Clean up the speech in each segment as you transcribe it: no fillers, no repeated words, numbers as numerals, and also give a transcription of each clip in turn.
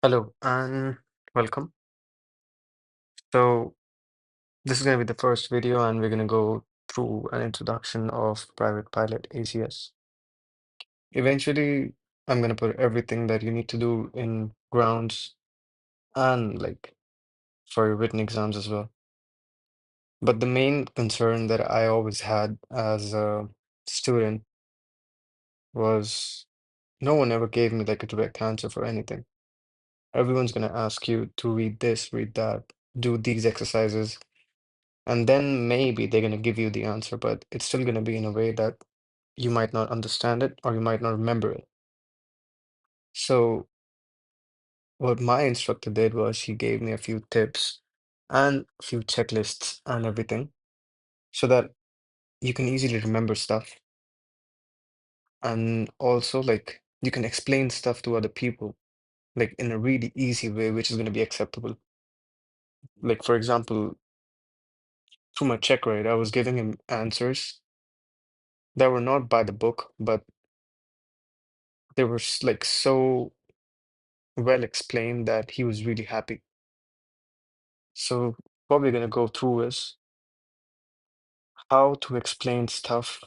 Hello and welcome. So, this is going to be the first video, and we're going to go through an introduction of private pilot ACS. Eventually, I'm going to put everything that you need to do in grounds and like for your written exams as well. But the main concern that I always had as a student was no one ever gave me like a direct answer for anything. Everyone's going to ask you to read this, read that, do these exercises. And then maybe they're going to give you the answer, but it's still going to be in a way that you might not understand it or you might not remember it. So, what my instructor did was he gave me a few tips and a few checklists and everything so that you can easily remember stuff. And also, like, you can explain stuff to other people, like, in a really easy way, which is going to be acceptable. Like, for example, through my check ride, I was giving him answers that were not by the book, but they were like so well explained that he was really happy. So what we're gonna go through is how to explain stuff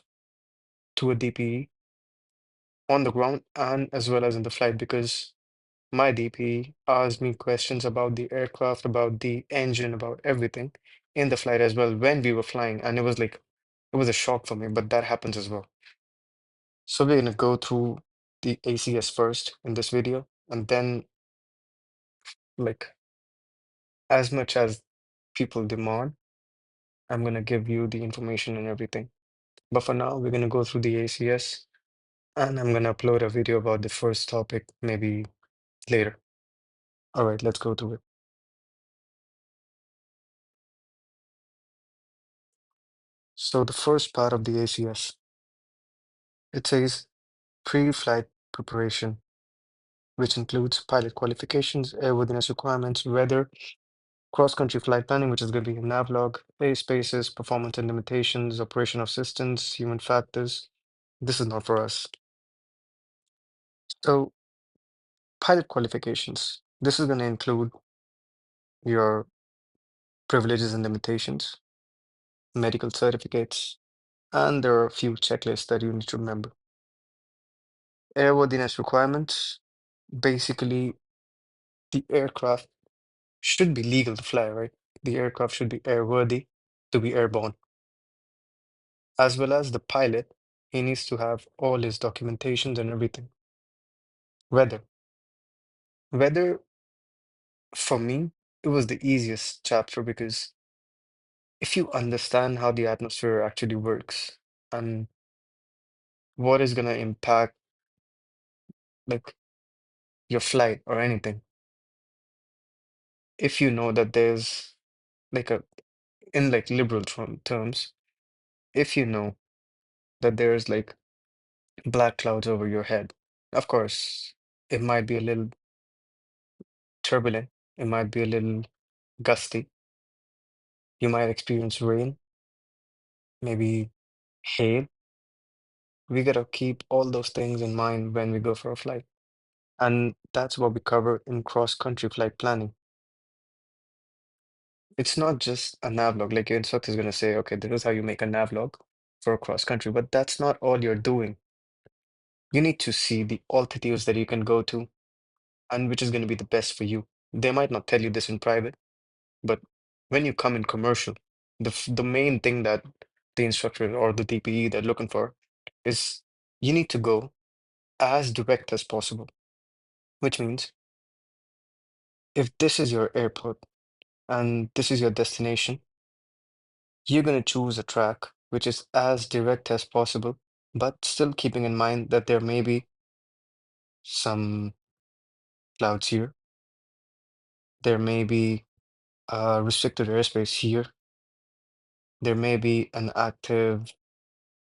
to a DPE on the ground and as well as in the flight because my DPE asked me questions about the aircraft, about the engine, about everything in the flight as well when we were flying, and it was a shock for me, but that happens as well. So we're gonna go through the ACS first in this video, and then like as much as people demand, I'm gonna give you the information and everything. But for now, we're going to go through the ACS and I'm going to upload a video about the first topic maybe later. All right, let's go through it. So the first part of the ACS, it says pre-flight preparation, which includes pilot qualifications, airworthiness requirements, weather, cross-country flight planning, which is going to be navlog, spaces, performance and limitations, operation of systems, human factors. This is not for us. So pilot qualifications, this is going to include your privileges and limitations, medical certificates, and there are a few checklists that you need to remember. Airworthiness requirements, basically, the aircraft should be legal to fly, right? The aircraft should be airworthy to be airborne, as well as the pilot. He needs to have all his documentations and everything. Weather. Weather, for me, it was the easiest chapter because if you understand how the atmosphere actually works and what is going to impact like your flight or anything, if you know that there's like a in like liberal terms, if you know that there's like black clouds over your head, of course, it might be a little turbulent, it might be a little gusty, you might experience rain, maybe hail. We gotta keep all those things in mind when we go for a flight. And that's what we cover in cross-country flight planning. It's not just a navlog, like your instructor is gonna say, okay, this is how you make a navlog for a cross country, but that's not all you're doing. You need to see the altitudes that you can go to and which is going to be the best for you. They might not tell you this in private, but when you come in commercial, the main thing that the instructor or the DPE they're looking for is you need to go as direct as possible, which means if this is your airport and this is your destination, you're going to choose a track which is as direct as possible, but still keeping in mind that there may be some clouds here, there may be restricted airspace here. There may be an active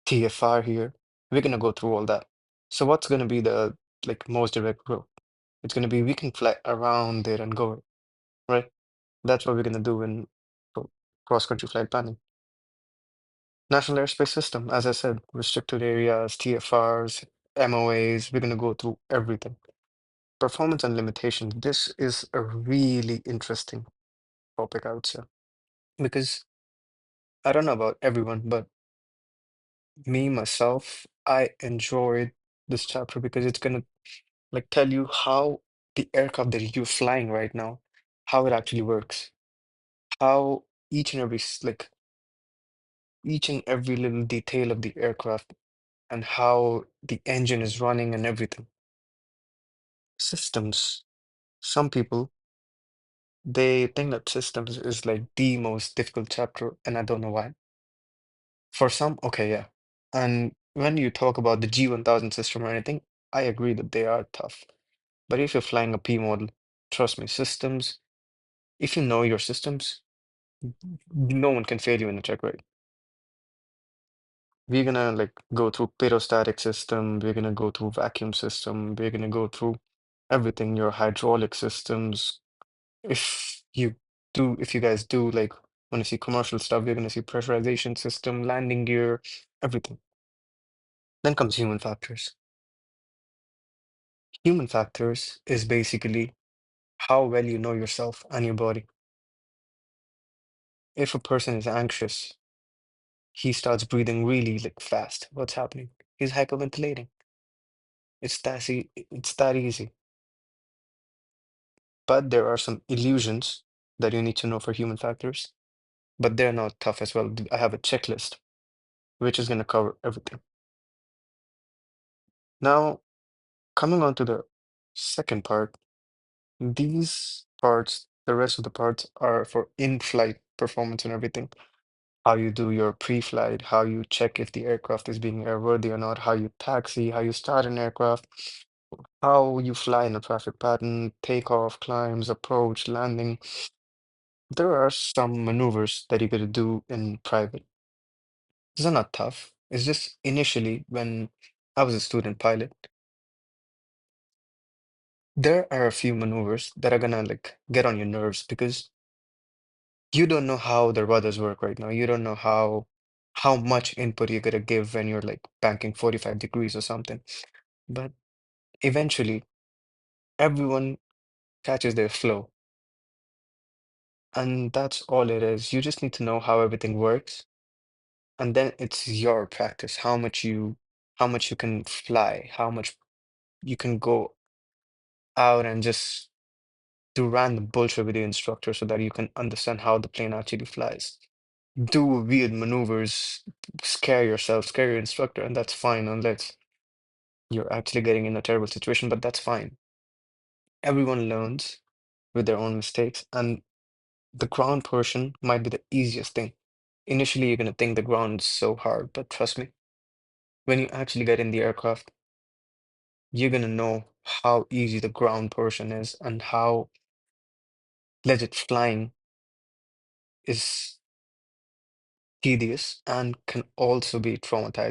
TFR here. We're gonna go through all that. So what's gonna be the like most direct route? It's gonna be we can fly around there and go, right? That's what we're gonna do in cross-country flight planning. National Airspace System, as I said, restricted areas, TFRs, MOAs, we're gonna go through everything. performance and limitation. This is a really interesting topic, I would say, because I don't know about everyone, but me myself, I enjoyed this chapter because it's gonna like tell you how the aircraft that you're flying right now, how it actually works, how each and every little detail of the aircraft and how the engine is running and everything. Systems. Some people they think that systems is like the most difficult chapter, and I don't know why. For some, okay, yeah. And when you talk about the G1000 system or anything, I agree that they are tough. But if you're flying a P model, trust me, systems, if you know your systems, no one can fail you in a check ride. We're gonna like go through pedostatic system, we're gonna go through vacuum system, we're gonna go through everything, your hydraulic systems. If you guys do like want to see commercial stuff, you're gonna see pressurization system, landing gear, everything. Then comes human factors. Human factors is basically how well you know yourself and your body. If a person is anxious, he starts breathing really like fast. What's happening? He's hyperventilating. It's that easy. But there are some illusions that you need to know for human factors, but they're not tough as well. I have a checklist which is going to cover everything. Now, coming on to the second part, these parts, the rest of the parts are for in-flight performance and everything. How you do your pre-flight, how you check if the aircraft is being airworthy or not, how you taxi, how you start an aircraft, how you fly in a traffic pattern, takeoff, climbs, approach, landing. There are some maneuvers that you gotta do in private. These are not tough. It's just initially when I was a student pilot, there are a few maneuvers that are gonna like get on your nerves because you don't know how the rudders work right now. You don't know how much input you're gonna give when you're like banking 45 degrees or something. But eventually, everyone catches their flow, and that's all it is. You just need to know how everything works, and then it's your practice, how much you can fly, how much you can go out and just do random bullshit with the instructor so that you can understand how the plane actually flies. Do weird maneuvers, scare yourself, scare your instructor, and that's fine unless you're actually getting in a terrible situation, but that's fine. Everyone learns with their own mistakes, and the ground portion might be the easiest thing. Initially, you're gonna think the ground is so hard, but trust me, when you actually get in the aircraft, you're gonna know how easy the ground portion is and how legit flying is tedious and can also be traumatizing.